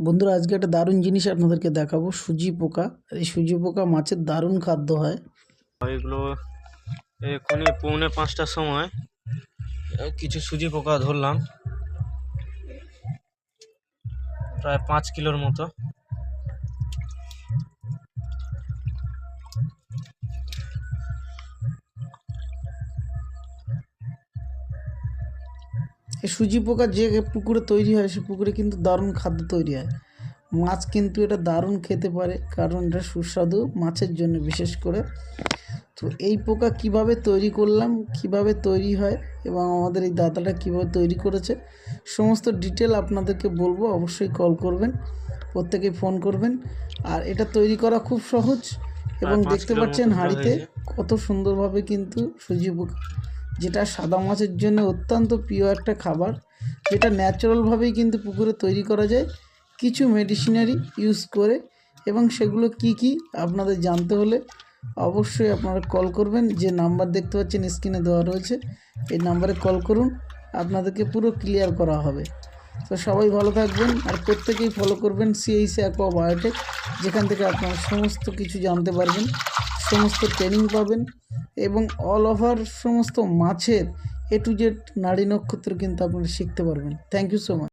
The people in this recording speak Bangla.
বন্ধুরা আজকে একটা দারুণ জিনিস আপনাদেরকে দেখাবো, সুজি পোকা। এই সুজি পোকা মাছের দারুণ খাদ্য হয়। এগুলো এক্ষুনি 4:45টার সময় কিছু সুজি পোকা ধরলাম, প্রায় 5 কিলোর মতো। এই সুজি পোকা যে পুকুরে তৈরি হয় সে পুকুরে কিন্তু দারুণ খাদ্য তৈরি হয়। মাছ কিন্তু এটা দারুণ খেতে পারে, কারণ এটা সুস্বাদু মাছের জন্য বিশেষ করে। তো এই পোকা কিভাবে তৈরি করলাম, কিভাবে তৈরি হয় এবং আমাদের এই দাদাটা কিভাবে তৈরি করেছে, সমস্ত ডিটেল আপনাদেরকে বলবো। অবশ্যই কল করবেন, প্রত্যেকেই ফোন করবেন। আর এটা তৈরি করা খুব সহজ এবং প্রায় 5 দেখতে কিলোর পাচ্ছেন মতো ধরা হাঁড়িতে হয়েছে। কত সুন্দরভাবে কিন্তু সুজি পোকা, যেটা সাদা মাছের জন্য অত্যন্ত প্রিয় একটা খাবার, যেটা ন্যাচারালভাবেই কিন্তু পুকুরে তৈরি করা যায় কিছু মেডিসিনারি ইউজ করে। এবং সেগুলো কি কি আপনাদের জানতে হলে অবশ্যই আপনারা কল করবেন। যে নাম্বার দেখতে পাচ্ছেন স্ক্রিনে দেওয়া রয়েছে, এই নাম্বারে কল করুন, আপনাদেরকে পুরো ক্লিয়ার করা হবে। তো সবাই ভালো থাকবেন আর প্রত্যেকেই ফলো করবেন সিএইচি অ্যাকোয়া বায়োটেক, যেখান থেকে আপনারা সমস্ত কিছু জানতে পারবেন, সমস্ত ট্রেনিং পাবেন এবং অল ওভার সমস্ত মাছের A to Z নাড়ি নক্ষত্র কিন্তু আপনারা শিখতে পারবেন। Thank you so much.